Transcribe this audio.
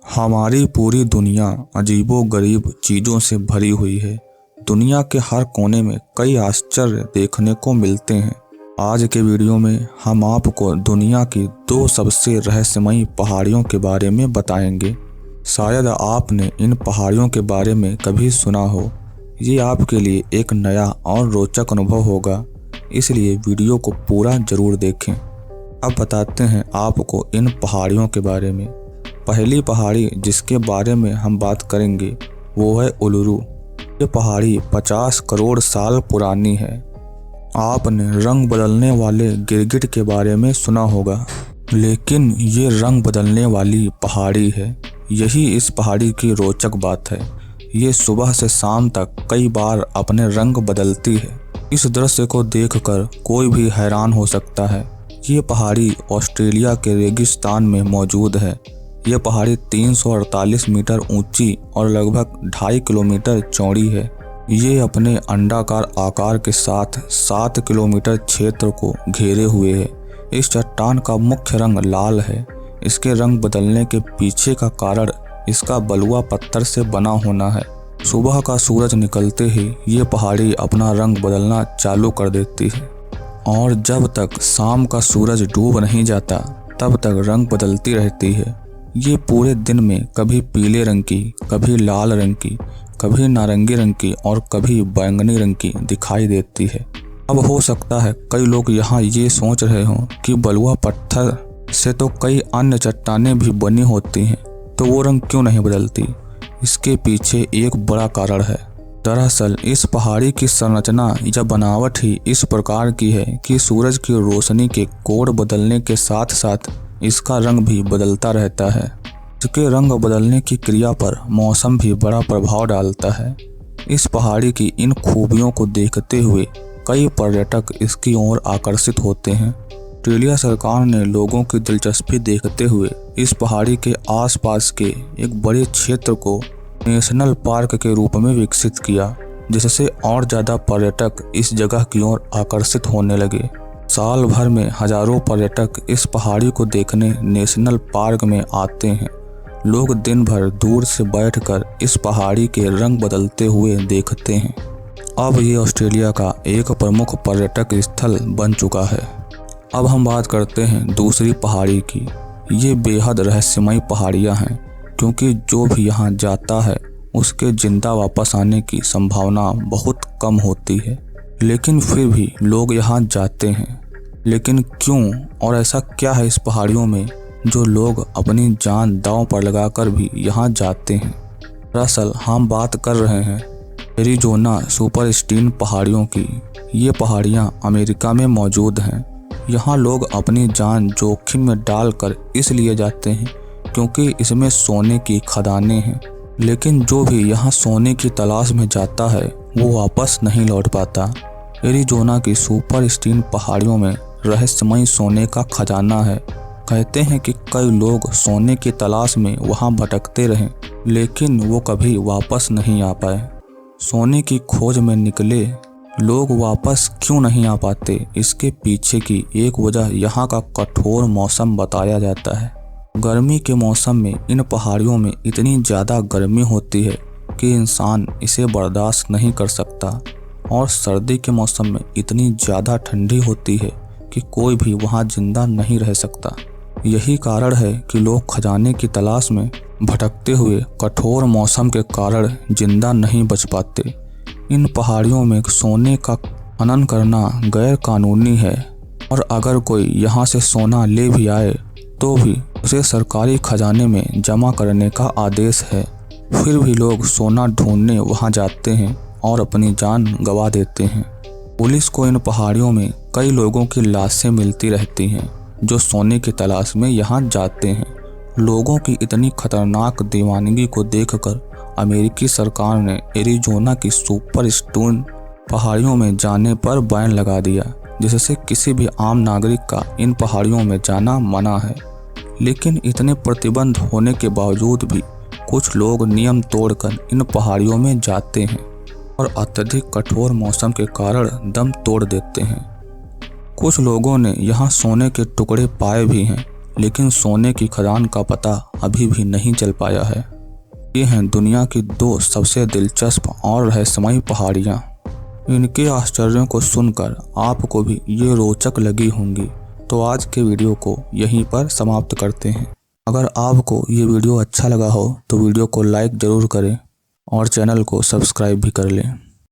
हमारी पूरी दुनिया अजीबो-गरीब चीज़ों से भरी हुई है। दुनिया के हर कोने में कई आश्चर्य देखने को मिलते हैं। आज के वीडियो में हम आपको दुनिया की 2 सबसे रहस्यमयी पहाड़ियों के बारे में बताएंगे। शायद आपने इन पहाड़ियों के बारे में कभी सुना हो। ये आपके लिए एक नया और रोचक अनुभव होगा, इसलिए वीडियो को पूरा जरूर देखें। अब बताते हैं आपको इन पहाड़ियों के बारे में। पहली पहाड़ी जिसके बारे में हम बात करेंगे वो है उलुरु। ये पहाड़ी 50 करोड़ साल पुरानी है। आपने रंग बदलने वाले गिरगिट के बारे में सुना होगा, लेकिन ये रंग बदलने वाली पहाड़ी है। यही इस पहाड़ी की रोचक बात है। ये सुबह से शाम तक कई बार अपने रंग बदलती है। इस दृश्य को देखकर कोई भी हैरान हो सकता है। ये पहाड़ी ऑस्ट्रेलिया के रेगिस्तान में मौजूद है। यह पहाड़ी 348 मीटर ऊंची और लगभग 2.5 किलोमीटर चौड़ी है। ये अपने अंडाकार आकार के साथ 7 किलोमीटर क्षेत्र को घेरे हुए है। इस चट्टान का मुख्य रंग लाल है। इसके रंग बदलने के पीछे का कारण इसका बलुआ पत्थर से बना होना है। सुबह का सूरज निकलते ही ये पहाड़ी अपना रंग बदलना चालू कर देती है और जब तक शाम का सूरज डूब नहीं जाता तब तक रंग बदलती रहती है। ये पूरे दिन में कभी पीले रंग की, कभी लाल रंग की, कभी नारंगी रंग की और कभी बैंगनी रंग की दिखाई देती है। अब हो सकता है कई लोग यहाँ ये सोच रहे हों कि बलुआ पत्थर से तो कई अन्य चट्टानें भी बनी होती हैं, तो वो रंग क्यों नहीं बदलती? इसके पीछे एक बड़ा कारण है। दरअसल इस पहाड़ी की संरचना या बनावट ही इस प्रकार की है कि सूरज की रोशनी के कोण बदलने के साथ साथ इसका रंग भी बदलता रहता है। इसके रंग बदलने की क्रिया पर मौसम भी बड़ा प्रभाव डालता है। इस पहाड़ी की इन खूबियों को देखते हुए कई पर्यटक इसकी ओर आकर्षित होते हैं। ऑस्ट्रेलिया सरकार ने लोगों की दिलचस्पी देखते हुए इस पहाड़ी के आसपास के एक बड़े क्षेत्र को नेशनल पार्क के रूप में विकसित किया, जिससे और ज़्यादा पर्यटक इस जगह की ओर आकर्षित होने लगे। साल भर में हजारों पर्यटक इस पहाड़ी को देखने नेशनल पार्क में आते हैं। लोग दिन भर दूर से बैठकर इस पहाड़ी के रंग बदलते हुए देखते हैं। अब ये ऑस्ट्रेलिया का एक प्रमुख पर्यटक स्थल बन चुका है। अब हम बात करते हैं दूसरी पहाड़ी की। ये बेहद रहस्यमयी पहाड़ियाँ हैं, क्योंकि जो भी यहाँ जाता है उसके जिंदा वापस आने की संभावना बहुत कम होती है, लेकिन फिर भी लोग यहाँ जाते हैं। लेकिन क्यों और ऐसा क्या है इस पहाड़ियों में जो लोग अपनी जान दांव पर लगाकर भी यहाँ जाते हैं? दरअसल हम बात कर रहे हैं एरिज़ोना सुपरस्टीन पहाड़ियों की। ये पहाड़ियाँ अमेरिका में मौजूद हैं। यहाँ लोग अपनी जान जोखिम में डालकर इसलिए जाते हैं क्योंकि इसमें सोने की खदानें हैं। लेकिन जो भी यहाँ सोने की तलाश में जाता है वो वापस नहीं लौट पाता। एरिज़ोना की सुपरस्टीन पहाड़ियों में रहस्यमयी सोने का खजाना है। कहते हैं कि कई लोग सोने की तलाश में वहां भटकते रहे, लेकिन वो कभी वापस नहीं आ पाए। सोने की खोज में निकले लोग वापस क्यों नहीं आ पाते? इसके पीछे की एक वजह यहाँ का कठोर मौसम बताया जाता है। गर्मी के मौसम में इन पहाड़ियों में इतनी ज़्यादा गर्मी होती है कि इंसान इसे बर्दाश्त नहीं कर सकता, और सर्दी के मौसम में इतनी ज़्यादा ठंडी होती है कि कोई भी वहाँ जिंदा नहीं रह सकता। यही कारण है कि लोग खजाने की तलाश में भटकते हुए कठोर मौसम के कारण जिंदा नहीं बच पाते। इन पहाड़ियों में सोने का खनन करना गैर कानूनी है, और अगर कोई यहाँ से सोना ले भी आए तो भी उसे सरकारी खजाने में जमा करने का आदेश है। फिर भी लोग सोना ढूंढने वहाँ जाते हैं और अपनी जान गंवा देते हैं। पुलिस को इन पहाड़ियों में कई लोगों की लाशें मिलती रहती हैं जो सोने की तलाश में यहाँ जाते हैं। लोगों की इतनी खतरनाक दीवानगी को देखकर अमेरिकी सरकार ने एरिज़ोना की सुपरस्टीन पहाड़ियों में जाने पर बैन लगा दिया, जिससे किसी भी आम नागरिक का इन पहाड़ियों में जाना मना है। लेकिन इतने प्रतिबंध होने के बावजूद भी कुछ लोग नियम तोड़कर इन पहाड़ियों में जाते हैं और अत्यधिक कठोर मौसम के कारण दम तोड़ देते हैं। कुछ लोगों ने यहाँ सोने के टुकड़े पाए भी हैं, लेकिन सोने की खदान का पता अभी भी नहीं चल पाया है। ये हैं दुनिया की 2 सबसे दिलचस्प और रहस्यमयी पहाड़ियाँ। इनके आश्चर्यों को सुनकर आपको भी ये रोचक लगी होंगी। तो आज के वीडियो को यहीं पर समाप्त करते हैं। अगर आपको ये वीडियो अच्छा लगा हो तो वीडियो को लाइक ज़रूर करें और चैनल को सब्सक्राइब भी कर लें।